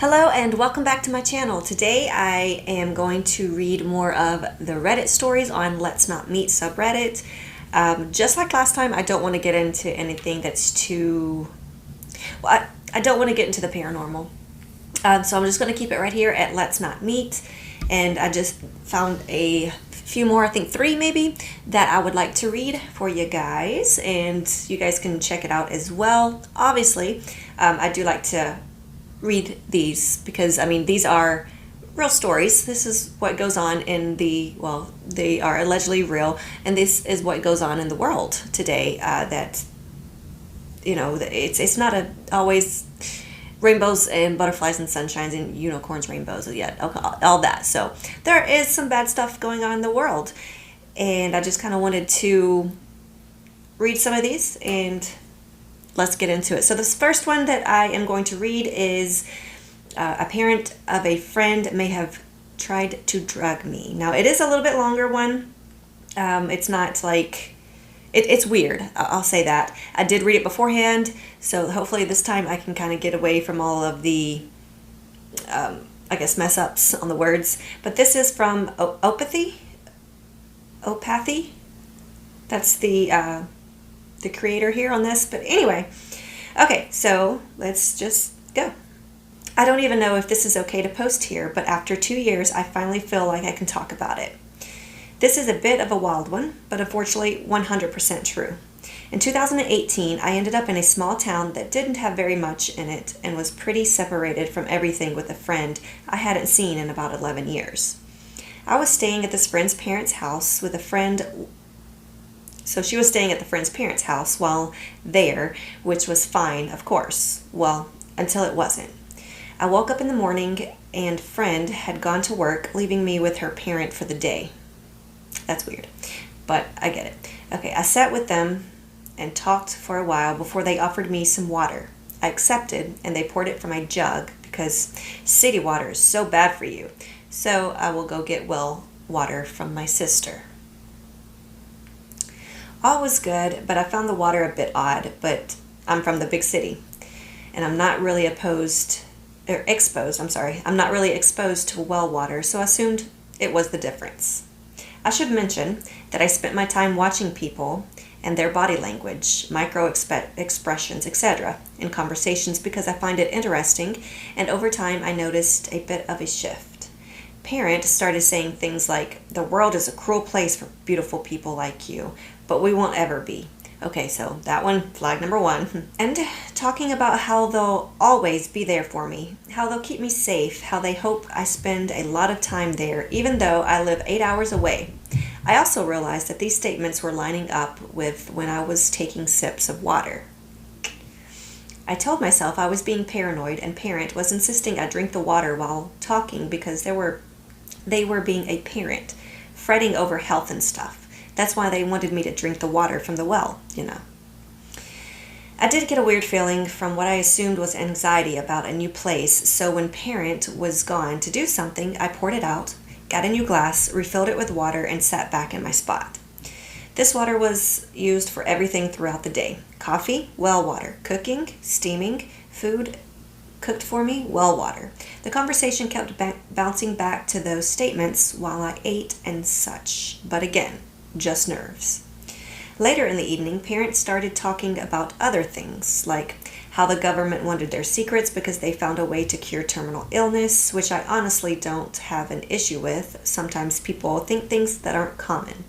Hello and welcome back to my channel. Today I am going to read more of the Reddit stories on Let's Not Meet subreddit. Just like last time, I don't want to get into anything that's too... Well, I don't want to get into the paranormal. So I'm just going to keep it right here at Let's Not Meet. And I just found a few more, I think 3 maybe, that I would like to read for you guys. And you guys can check it out as well. Obviously, I do like to read these because these are real stories. This is what goes on in they are allegedly real, and this is what goes on in the world today. That it's not always rainbows and butterflies and sunshines and unicorns, rainbows, yet all that. So there is some bad stuff going on in the world, and I just kind of wanted to read some of these and let's get into it. So this first one that I am going to read is a parent of a friend may have tried to drug me. Now it is a little bit longer one. It's not like, it's weird. I'll say that. I did read it beforehand, so hopefully this time I can kind of get away from all of the, mess ups on the words. But this is from Opathy. That's the creator here on this. But anyway, okay, so let's just go. I don't even know if this is okay to post here, but after 2 years, I finally feel like I can talk about it. This is a bit of a wild one, but unfortunately 100% true. In 2018, I ended up in a small town that didn't have very much in it and was pretty separated from everything with a friend I hadn't seen in about 11 years. I was staying at this friend's parents' house with a friend. So she was staying at the friend's parents' house while there, which was fine, of course. Well, until it wasn't. I woke up in the morning and friend had gone to work, leaving me with her parent for the day. That's weird, but I get it. Okay, I sat with them and talked for a while before they offered me some water. I accepted, and they poured it from my jug because city water is so bad for you. So I will go get well water from my sister. All was good, but I found the water a bit odd, but I'm from the big city, and I'm not really exposed to well water, so I assumed it was the difference. I should mention that I spent my time watching people and their body language, expressions, etc. in conversations because I find it interesting, and over time I noticed a bit of a shift. Parent started saying things like, "The world is a cruel place for beautiful people like you, but we won't ever be." Okay, so that one, flag number 1. And talking about how they'll always be there for me, how they'll keep me safe, how they hope I spend a lot of time there, even though I live 8 hours away. I also realized that these statements were lining up with when I was taking sips of water. I told myself I was being paranoid, and parent was insisting I drink the water while talking because they were being a parent, fretting over health and stuff. That's why they wanted me to drink the water from the well, I did get a weird feeling from what I assumed was anxiety about a new place, so when parent was gone to do something, I poured it out, got a new glass, refilled it with water, and sat back in my spot. This water was used for everything throughout the day. Coffee, well water. Cooking, steaming, food cooked for me, well water. The conversation kept bouncing back to those statements while I ate and such. But again, just nerves. Later in the evening, parents started talking about other things, like how the government wanted their secrets because they found a way to cure terminal illness, which I honestly don't have an issue with. Sometimes people think things that aren't common.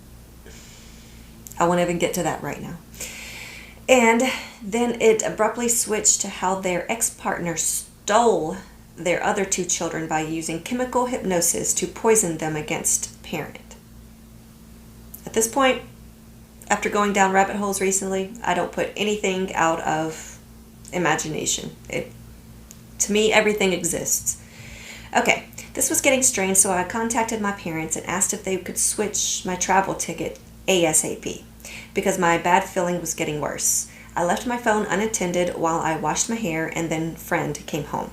I won't even get to that right now. And then it abruptly switched to how their ex-partner stole their other 2 children by using chemical hypnosis to poison them against parent. At this point, after going down rabbit holes recently, I don't put anything out of imagination. To me, everything exists. Okay, this was getting strange, so I contacted my parents and asked if they could switch my travel ticket ASAP because my bad feeling was getting worse. I left my phone unattended while I washed my hair, and then friend came home.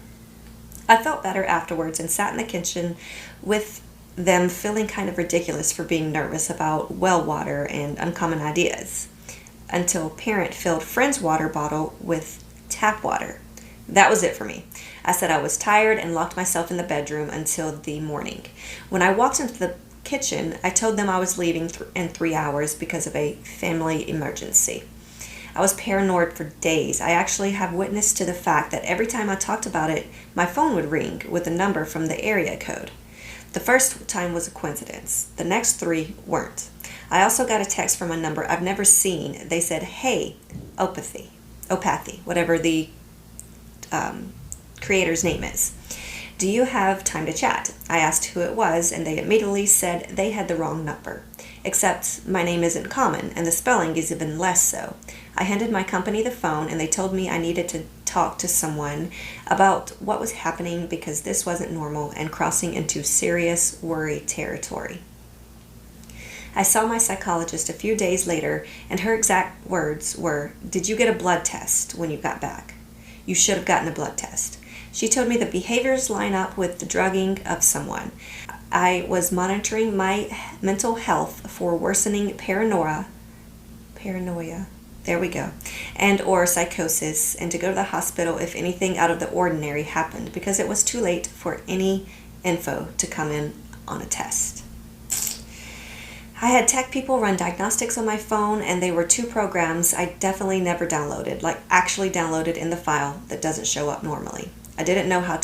I felt better afterwards and sat in the kitchen with them feeling kind of ridiculous for being nervous about well water and uncommon ideas, until parent filled friend's water bottle with tap water. That was it for me. I said I was tired and locked myself in the bedroom until the morning. When I walked into the kitchen, I told them I was leaving in 3 hours because of a family emergency. I was paranoid for days. I actually have witness to the fact that every time I talked about it, my phone would ring with a number from the area code. The first time was a coincidence. The next 3 weren't. I also got a text from a number I've never seen. They said, "Hey, Opathy, whatever the creator's name is. Do you have time to chat?" I asked who it was, and they immediately said they had the wrong number. Except my name isn't common, and the spelling is even less so. I handed my company the phone, and they told me I needed to talk to someone about what was happening because this wasn't normal and crossing into serious worry territory. I saw my psychologist a few days later, and her exact words were, "Did you get a blood test when you got back? You should have gotten a blood test." She told me the behaviors line up with the drugging of someone. I was monitoring my mental health for worsening paranoia, there we go, and or psychosis, and to go to the hospital if anything out of the ordinary happened because it was too late for any info to come in on a test. I had tech people run diagnostics on my phone, and they were 2 programs I definitely never downloaded, like actually downloaded in the file that doesn't show up normally. I don't know how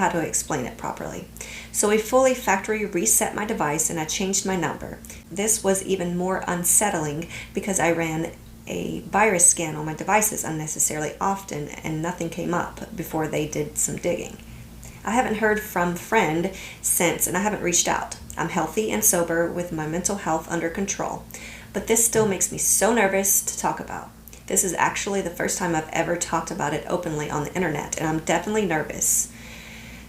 to explain it properly. So we fully factory reset my device and I changed my number. This was even more unsettling because I ran a virus scan on my devices unnecessarily often and nothing came up before they did some digging. I haven't heard from friend since and I haven't reached out. I'm healthy and sober with my mental health under control, but this still makes me so nervous to talk about. This is actually the first time I've ever talked about it openly on the internet, and I'm definitely nervous.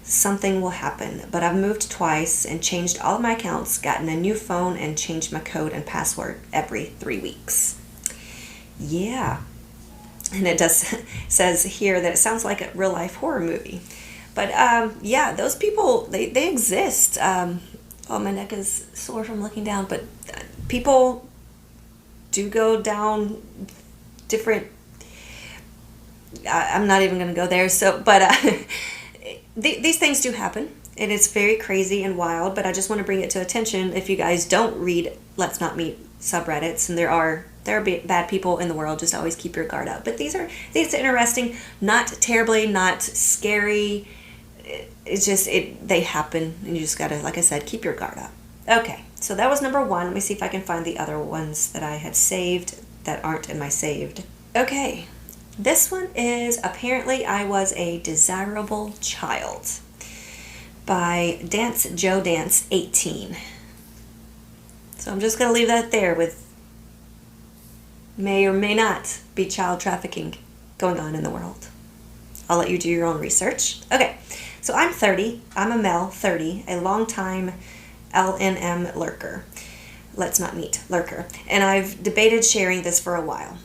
Something will happen, but I've moved twice and changed all of my accounts, gotten a new phone, and changed my code and password every 3 weeks. Yeah. And it does says here that it sounds like a real life horror movie. But yeah, those people, they exist. Oh, my neck is sore from looking down, but people do go down different, I'm not even going to go there. So, but these things do happen, and it's very crazy and wild, but I just want to bring it to attention. If you guys don't read Let's Not Meet subreddits, and there are bad people in the world, just always keep your guard up. But it's interesting, not terribly, not scary. It's just, they happen, and you just gotta, like I said, keep your guard up. Okay, so that was number 1. Let me see if I can find the other ones that I had saved that aren't in my saved. Okay, this one is Apparently I Was a Desirable Child by Joe Dance 18. So I'm just going to leave that there with may or may not be child trafficking going on in the world. I'll let you do your own research. Okay, so I'm 30. I'm a male, 30, a longtime LNM lurker. Let's Not Meet lurker. And I've debated sharing this for a while.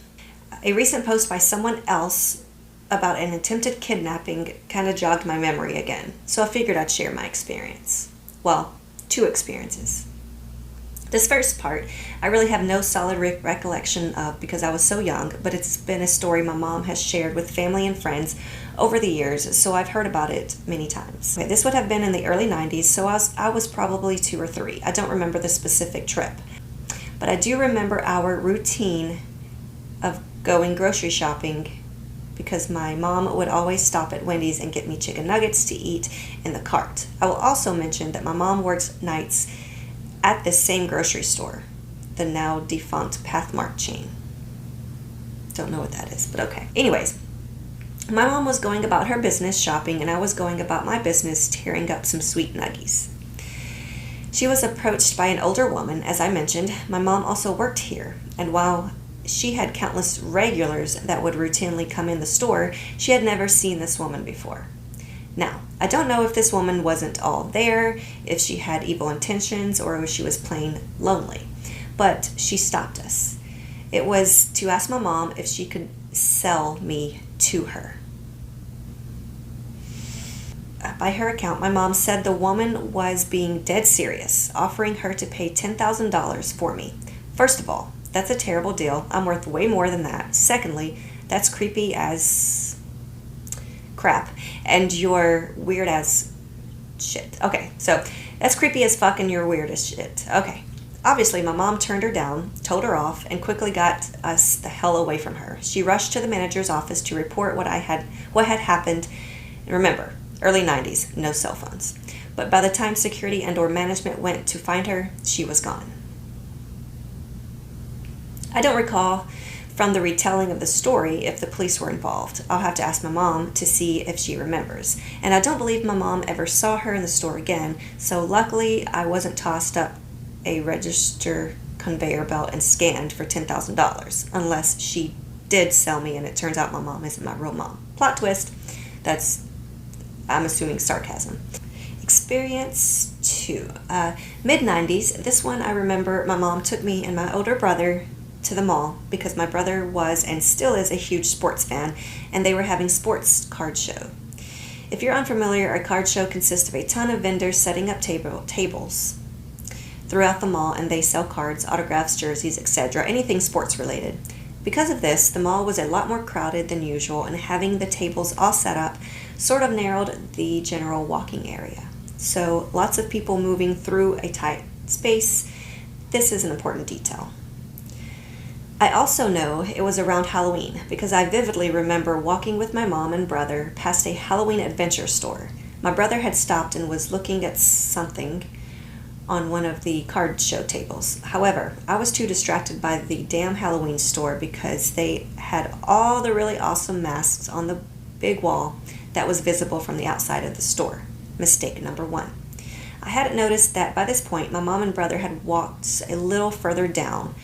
A recent post by someone else about an attempted kidnapping kind of jogged my memory again. So I figured I'd share my experience. Well, 2 experiences. This first part, I really have no solid recollection of because I was so young, but it's been a story my mom has shared with family and friends over the years, so I've heard about it many times. Okay, this would have been in the early 90s, so I was probably 2 or 3. I don't remember the specific trip, but I do remember our routine of going grocery shopping because my mom would always stop at Wendy's and get me chicken nuggets to eat in the cart. I will also mention that my mom works nights at this same grocery store, the now defunct Pathmark chain. Don't know what that is, but okay. Anyways, my mom was going about her business shopping, and I was going about my business tearing up some sweet nuggies. She was approached by an older woman, as I mentioned. My mom also worked here, and while she had countless regulars that would routinely come in the store, she had never seen this woman before. Now, I don't know if this woman wasn't all there, if she had evil intentions, or if she was plain lonely, but she stopped us. It was to ask my mom if she could sell me to her. By her account, my mom said the woman was being dead serious, offering her to pay $10,000 for me. First of all, that's a terrible deal. I'm worth way more than that. Secondly, that's creepy as crap and you're weird as shit. Okay, so that's creepy as fuck and you're weird as shit. Okay. Obviously, my mom turned her down, told her off, and quickly got us the hell away from her. She rushed to the manager's office to report what had happened. And remember, early 90s, no cell phones. But by the time security and/or management went to find her, she was gone. I don't recall from the retelling of the story if the police were involved. I'll have to ask my mom to see if she remembers. And I don't believe my mom ever saw her in the store again, so luckily I wasn't tossed up a register conveyor belt and scanned for $10,000, unless she did sell me and it turns out my mom isn't my real mom. Plot twist. That's, I'm assuming, sarcasm. Experience 2. Mid-90s. This one I remember my mom took me and my older brother to the mall because my brother was and still is a huge sports fan and they were having sports card show. If you're unfamiliar, a card show consists of a ton of vendors setting up tables throughout the mall, and they sell cards, autographs, jerseys, etc., anything sports related. Because of this, the mall was a lot more crowded than usual, and having the tables all set up sort of narrowed the general walking area. So lots of people moving through a tight space. This is an important detail. I also know it was around Halloween because I vividly remember walking with my mom and brother past a Halloween adventure store. My brother had stopped and was looking at something on one of the card show tables. However, I was too distracted by the damn Halloween store because they had all the really awesome masks on the big wall that was visible from the outside of the store. Mistake number 1. I hadn't noticed that by this point my mom and brother had walked a little further down,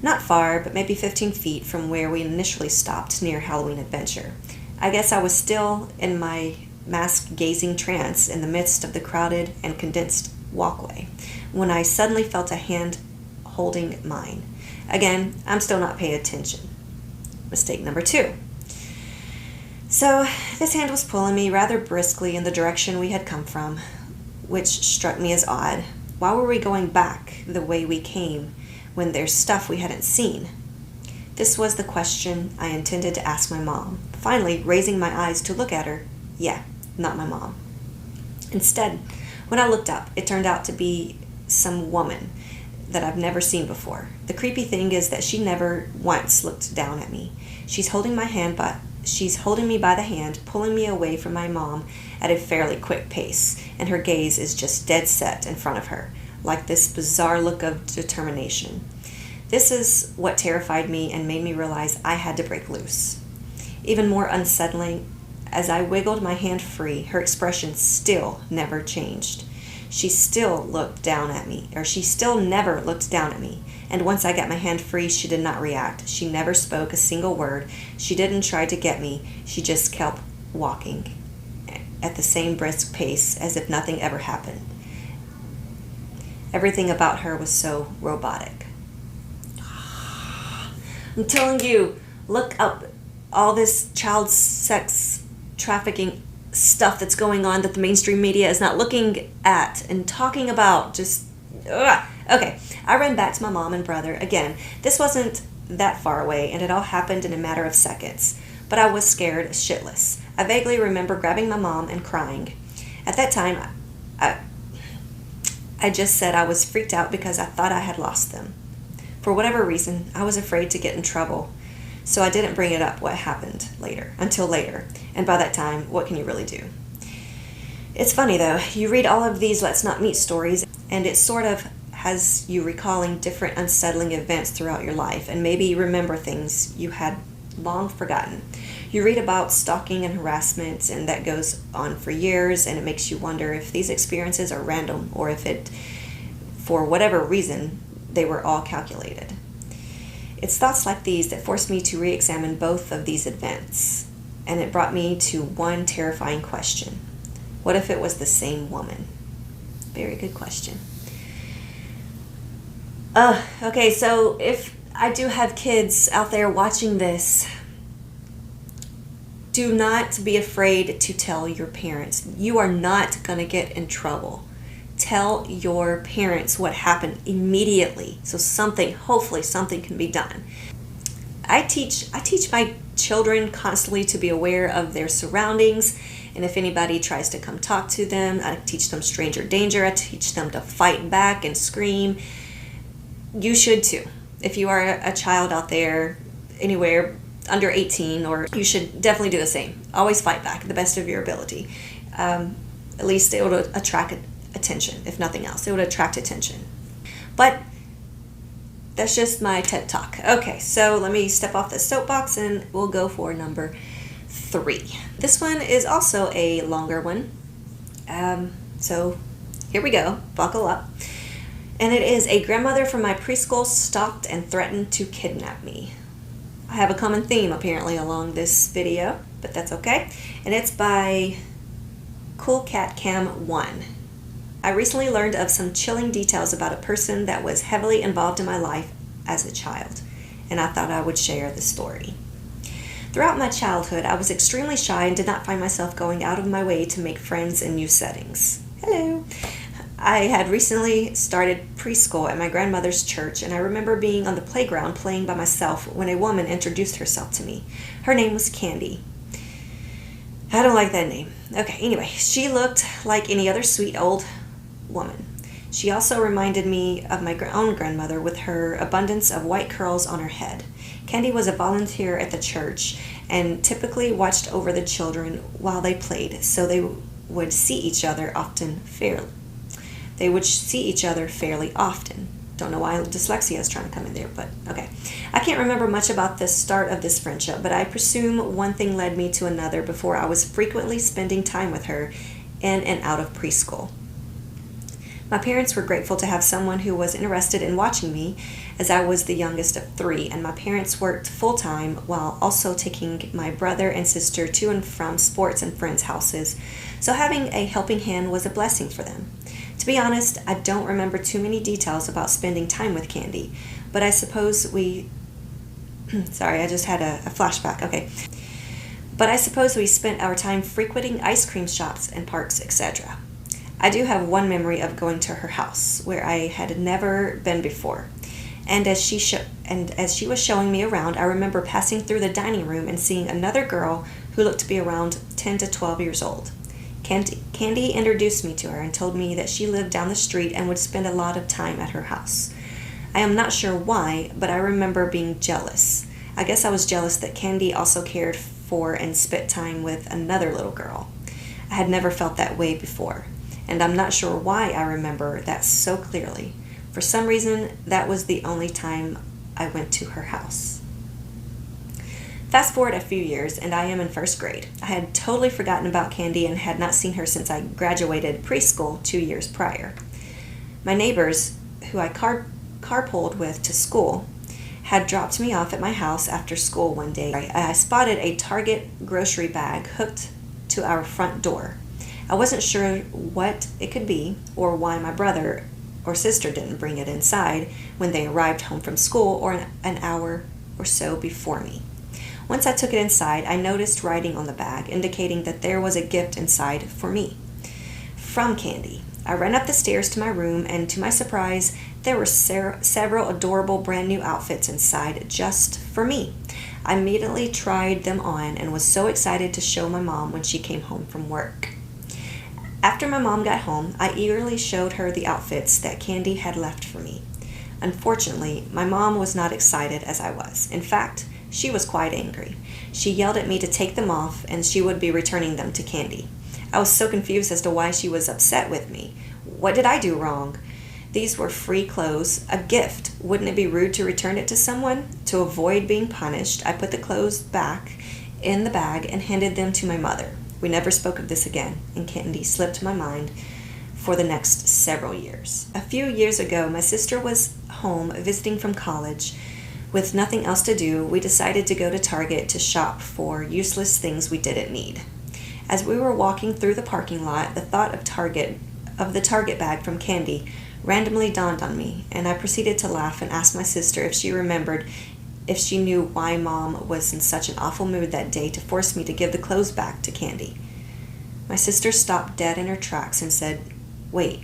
not far, but maybe 15 feet from where we initially stopped near Halloween Adventure. I guess I was still in my mask-gazing trance in the midst of the crowded and condensed walkway when I suddenly felt a hand holding mine. Again, I'm still not paying attention. Mistake number 2. So this hand was pulling me rather briskly in the direction we had come from, which struck me as odd. Why were we going back the way we came when there's stuff we hadn't seen? This was the question I intended to ask my mom. Finally, raising my eyes to look at her, yeah, not my mom. Instead, when I looked up, it turned out to be some woman that I've never seen before. The creepy thing is that she never once looked down at me. She's holding me by the hand, pulling me away from my mom at a fairly quick pace, and her gaze is just dead set in front of her, like this bizarre look of determination. This is what terrified me and made me realize I had to break loose. Even more unsettling, as I wiggled my hand free, her expression still never changed. She still never looked down at me, and once I got my hand free, she did not react. She never spoke a single word. She didn't try to get me. She just kept walking at the same brisk pace as if nothing ever happened. Everything about her was so robotic. I'm telling you, look up all this child sex trafficking stuff that's going on that the mainstream media is not looking at and talking about. Just, ugh. Okay, I ran back to my mom and brother. Again, this wasn't that far away, and it all happened in a matter of seconds. But I was scared shitless. I vaguely remember grabbing my mom and crying. At that time, I just said I was freaked out because I thought I had lost them. For whatever reason, I was afraid to get in trouble. So I didn't bring it up what happened until later. And by that time, what can you really do? It's funny though, you read all of these let's not meet stories, and it sort of has you recalling different unsettling events throughout your life, and maybe you remember things you had long forgotten. You read about stalking and harassment, and that goes on for years, and it makes you wonder if these experiences are random or if for whatever reason, they were all calculated. It's thoughts like these that forced me to re-examine both of these events, and it brought me to one terrifying question. What if it was the same woman? Very good question. Okay, so if I do have kids out there watching this, do not be afraid to tell your parents. You are not going to get in trouble. Tell your parents what happened immediately so hopefully something can be done. I teach my children constantly to be aware of their surroundings, and if anybody tries to come talk to them, I teach them stranger danger. I teach them to fight back and scream. You should too. If you are a child out there anywhere under 18, or you should definitely do the same. Always fight back the best of your ability. At least it would attract attention, if nothing else. It would attract attention. But that's just my TED Talk. Okay, so let me step off the soapbox and we'll go for number 3. This one is also a longer one. So here we go. Buckle up. And it is: a grandmother from my preschool stalked and threatened to kidnap me. I have a common theme apparently along this video, but that's okay. And it's by Cool Cat Cam 1. I recently learned of some chilling details about a person that was heavily involved in my life as a child, and I thought I would share the story. Throughout my childhood, I was extremely shy and did not find myself going out of my way to make friends in new settings. Hello! I had recently started preschool at my grandmother's church, and I remember being on the playground playing by myself when a woman introduced herself to me. Her name was Candy. I don't like that name. Okay, anyway, she looked like any other sweet old woman. She also reminded me of my own grandmother with her abundance of white curls on her head. Candy was a volunteer at the church and typically watched over the children while they played, so they would see each other fairly often. Don't know why dyslexia is trying to come in there, but okay. I can't remember much about the start of this friendship, but I presume one thing led me to another before I was frequently spending time with her in and out of preschool. My parents were grateful to have someone who was interested in watching me, as I was the youngest of 3, and my parents worked full-time while also taking my brother and sister to and from sports and friends' houses, so having a helping hand was a blessing for them. To be honest, I don't remember too many details about spending time with Candy, but I suppose we... Sorry, I just had a flashback. Okay. But I suppose we spent our time frequenting ice cream shops and parks, etc. I do have one memory of going to her house, where I had never been before. And as she was showing me around, I remember passing through the dining room and seeing another girl who looked to be around 10 to 12 years old. Candy introduced me to her and told me that she lived down the street and would spend a lot of time at her house. I am not sure why, but I remember being jealous. I guess I was jealous that Candy also cared for and spent time with another little girl. I had never felt that way before, and I'm not sure why I remember that so clearly. For some reason, that was the only time I went to her house. Fast forward a few years, and I am in 1st grade. I had totally forgotten about Candy and had not seen her since I graduated preschool 2 years prior. My neighbors, who I carpooled with to school, had dropped me off at my house after school one day. I spotted a Target grocery bag hooked to our front door. I wasn't sure what it could be or why my brother or sister didn't bring it inside when they arrived home from school or an hour or so before me. Once I took it inside, I noticed writing on the bag indicating that there was a gift inside for me. From Candy. I ran up the stairs to my room, and to my surprise, there were several adorable brand new outfits inside just for me. I immediately tried them on and was so excited to show my mom when she came home from work. After my mom got home, I eagerly showed her the outfits that Candy had left for me. Unfortunately, my mom was not excited as I was. In fact, she was quite angry. She yelled at me to take them off, and she would be returning them to Candy. I was so confused as to why she was upset with me. What did I do wrong? These were free clothes, a gift. Wouldn't it be rude to return it to someone? To avoid being punished, I put the clothes back in the bag and handed them to my mother. We never spoke of this again, and Candy slipped my mind for the next several years. A few years ago, my sister was home visiting from college. With nothing else to do, we decided to go to Target to shop for useless things we didn't need. As we were walking through the parking lot, the thought of the Target bag from Candy randomly dawned on me, and I proceeded to laugh and ask my sister if she remembered if she knew why Mom was in such an awful mood that day to force me to give the clothes back to Candy. My sister stopped dead in her tracks and said, "Wait,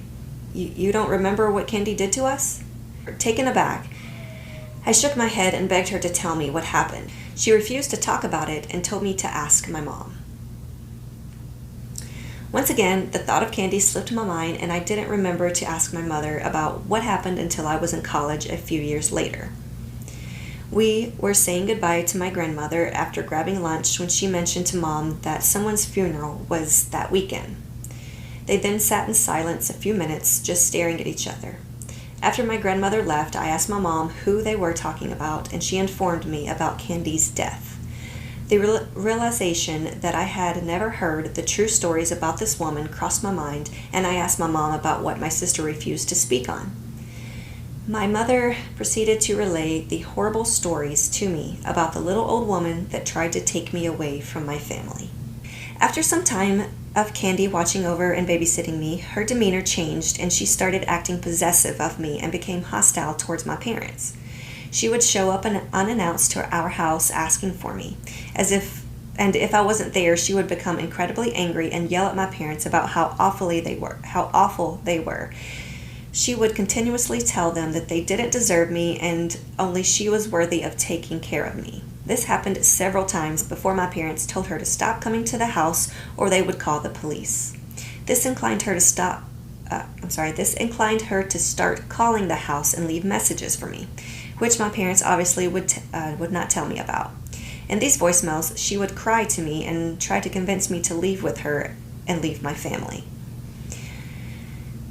you don't remember what Candy did to us?" Taken aback, I shook my head and begged her to tell me what happened. She refused to talk about it and told me to ask my mom. Once again, the thought of candy slipped my mind, and I didn't remember to ask my mother about what happened until I was in college a few years later. We were saying goodbye to my grandmother after grabbing lunch when she mentioned to Mom that someone's funeral was that weekend. They then sat in silence a few minutes, just staring at each other. After my grandmother left, I asked my mom who they were talking about, and she informed me about Candy's death. The realization that I had never heard the true stories about this woman crossed my mind, and I asked my mom about what my sister refused to speak on. My mother proceeded to relay the horrible stories to me about the little old woman that tried to take me away from my family. After some time of Candy watching over and babysitting me, her demeanor changed and she started acting possessive of me and became hostile towards my parents. She would show up unannounced to our house asking for me, and if I wasn't there, she would become incredibly angry and yell at my parents about how awful they were. She would continuously tell them that they didn't deserve me and only she was worthy of taking care of me. This happened several times before my parents told her to stop coming to the house or they would call the police. This inclined her to start calling the house and leave messages for me, which my parents obviously would not tell me about. In these voicemails, she would cry to me and try to convince me to leave with her and leave my family.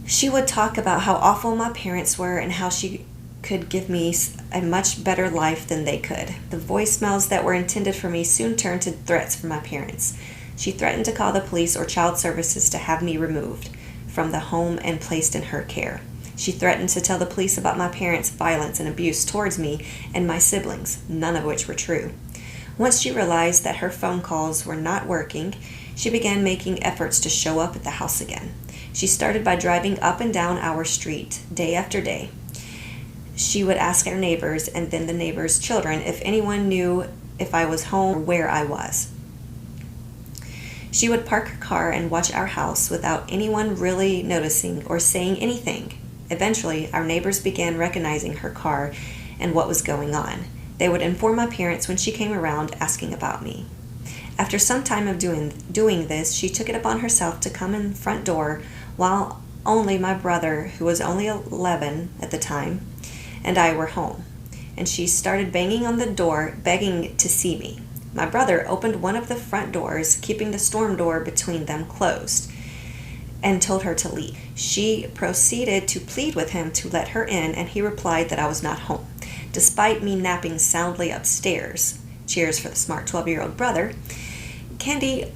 She would talk about how awful my parents were and how she could give me a much better life than they could. The voicemails that were intended for me soon turned to threats from my parents. She threatened to call the police or child services to have me removed from the home and placed in her care. She threatened to tell the police about my parents' violence and abuse towards me and my siblings, none of which were true. Once she realized that her phone calls were not working, she began making efforts to show up at the house again. She started by driving up and down our street day after day. She would ask our neighbors and then the neighbors' children if anyone knew if I was home or where I was. She would park her car and watch our house without anyone really noticing or saying anything. Eventually, our neighbors began recognizing her car and what was going on. They would inform my parents when she came around asking about me. After some time of doing this, she took it upon herself to come in the front door while only my brother, who was only 11 at the time, and I were home. And she started banging on the door, begging to see me. My brother opened one of the front doors, keeping the storm door between them closed, and told her to leave. She proceeded to plead with him to let her in, and he replied that I was not home. Despite me napping soundly upstairs, cheers for the smart 12-year-old brother, Candy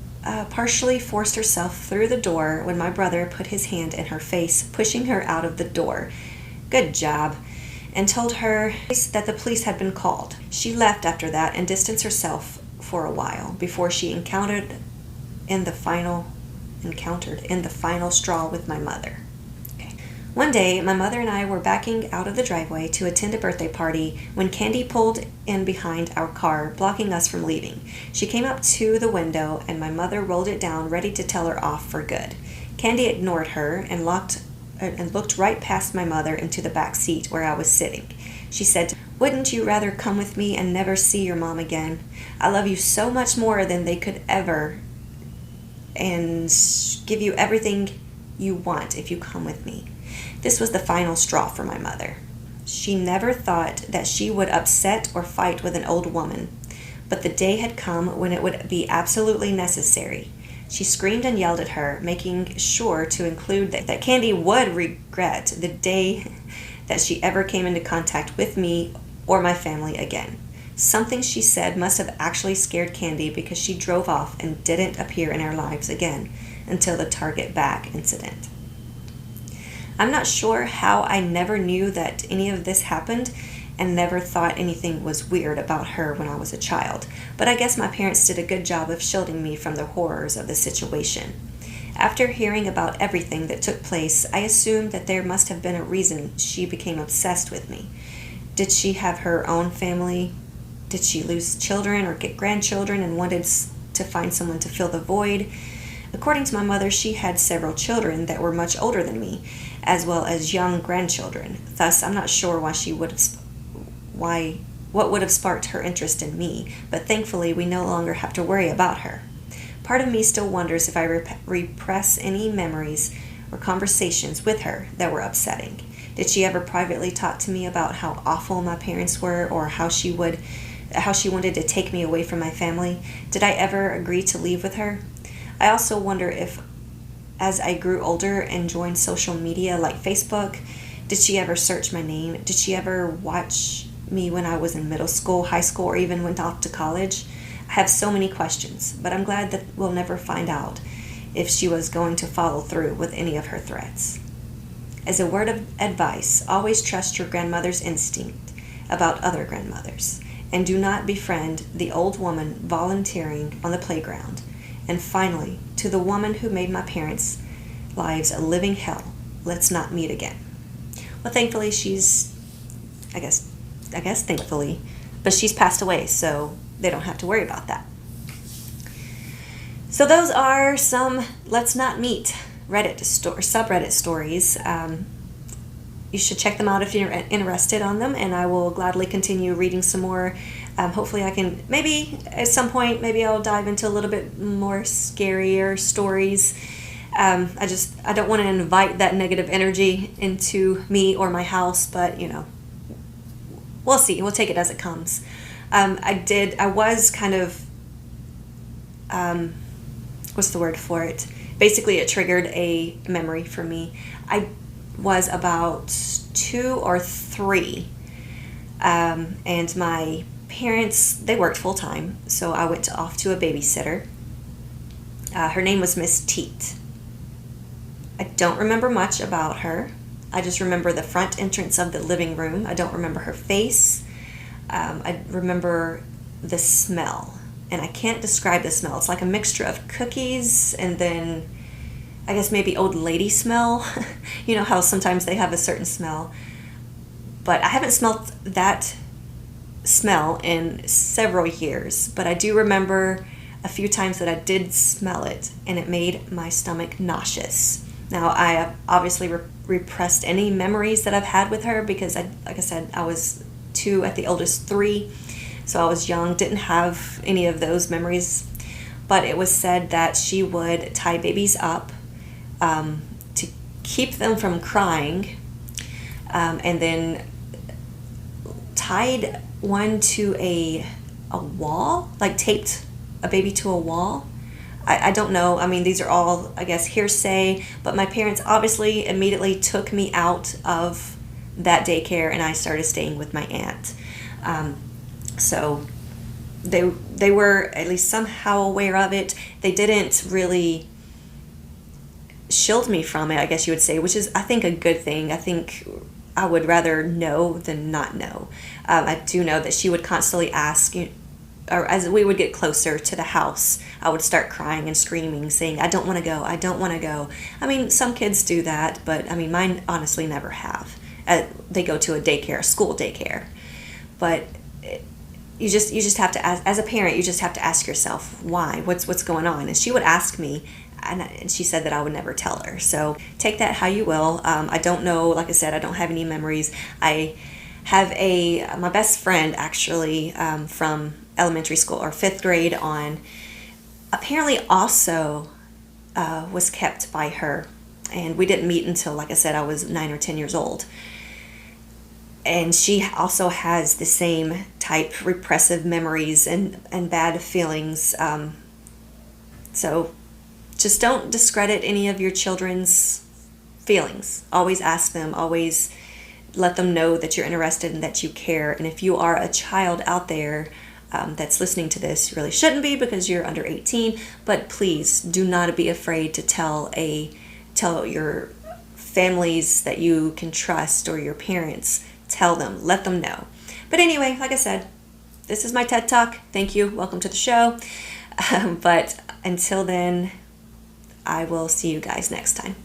partially forced herself through the door when my brother put his hand in her face, pushing her out of the door. Good job. And told her that the police had been called. She left after that and distanced herself for a while before she encountered in the final straw with my mother. One day, my mother and I were backing out of the driveway to attend a birthday party when Candy pulled in behind our car, blocking us from leaving. She came up to the window, and my mother rolled it down, ready to tell her off for good. Candy ignored her and looked right past my mother into the back seat where I was sitting. She said, "Wouldn't you rather come with me and never see your mom again? I love you so much more than they could ever, and give you everything you want if you come with me." This was the final straw for my mother. She never thought that she would upset or fight with an old woman, but the day had come when it would be absolutely necessary. She screamed and yelled at her, making sure to include that Candy would regret the day that she ever came into contact with me or my family again. Something she said must have actually scared Candy because she drove off and didn't appear in our lives again until the Target bag incident. I'm not sure how I never knew that any of this happened and never thought anything was weird about her when I was a child, but I guess my parents did a good job of shielding me from the horrors of the situation. After hearing about everything that took place, I assumed that there must have been a reason she became obsessed with me. Did she have her own family? Did she lose children or get grandchildren and wanted to find someone to fill the void? According to my mother, she had several children that were much older than me, as well as young grandchildren. Thus, I'm not sure why she would what would have sparked her interest in me, but thankfully we no longer have to worry about her. Part of me still wonders if I repress any memories or conversations with her that were upsetting. Did she ever privately talk to me about how awful my parents were, or how she wanted to take me away from my family? Did I ever agree to leave with her? I also wonder if, as I grew older and joined social media like Facebook, did she ever search my name? Did she ever watch me when I was in middle school, high school, or even went off to college? I have so many questions, but I'm glad that we'll never find out if she was going to follow through with any of her threats. As a word of advice, always trust your grandmother's instinct about other grandmothers, and do not befriend the old woman volunteering on the playground. And finally, to the woman who made my parents' lives a living hell, let's not meet again. Well, thankfully I guess thankfully, but she's passed away, so they don't have to worry about that. So those are some let's not meet subreddit stories. You should check them out if you're interested on them, and I will gladly continue reading some more. Hopefully I can, maybe at some point, maybe I'll dive into a little bit more scarier stories. I don't want to invite that negative energy into me or my house, but we'll see. We'll take it as it comes. I was kind of, what's the word for it? Basically, it triggered a memory for me. I was about 2 or 3, and my parents, they worked full time, so I went off to a babysitter. Her name was Miss Teet. I don't remember much about her. I just remember the front entrance of the living room. I don't remember her face. I remember the smell. And I can't describe the smell. It's like a mixture of cookies and then I guess maybe old lady smell. You know how sometimes they have a certain smell. But I haven't smelled that smell in several years. But I do remember a few times that I did smell it, and it made my stomach nauseous. Now, I obviously repressed any memories that I've had with her because, like I said, I was 2 at the oldest 3. So I was young, didn't have any of those memories. But it was said that she would tie babies up to keep them from crying, and then tied one to a wall, like taped a baby to a wall. I don't know. I mean, these are all, I guess, hearsay. But my parents obviously immediately took me out of that daycare, and I started staying with my aunt. So they were at least somehow aware of it. They didn't really shield me from it, I guess you would say, which is, I think, a good thing. I think I would rather know than not know. I do know that she would constantly ask, or as we would get closer to the house, I would start crying and screaming, saying, I don't want to go, I don't want to go. I mean, some kids do that, but I mean, mine honestly never have. They go to a school daycare. But you just have to ask, as a parent, you just have to ask yourself, why? What's going on? And she would ask me, and she said that I would never tell her. So take that how you will. I don't know, like I said, I don't have any memories. I have my best friend actually from elementary school, or 5th grade on, apparently also was kept by her. And we didn't meet until, like I said, I was 9 or 10 years old. And she also has the same type repressive memories and bad feelings. So just don't discredit any of your children's feelings. Always ask them, always let them know that you're interested and that you care. And if you are a child out there that's listening to this, you really shouldn't be because you're under 18, but please do not be afraid to tell your families that you can trust, or your parents. Tell them, let them know. But anyway, like I said, this is my TED Talk. Thank you. Welcome to the show. But until then, I will see you guys next time.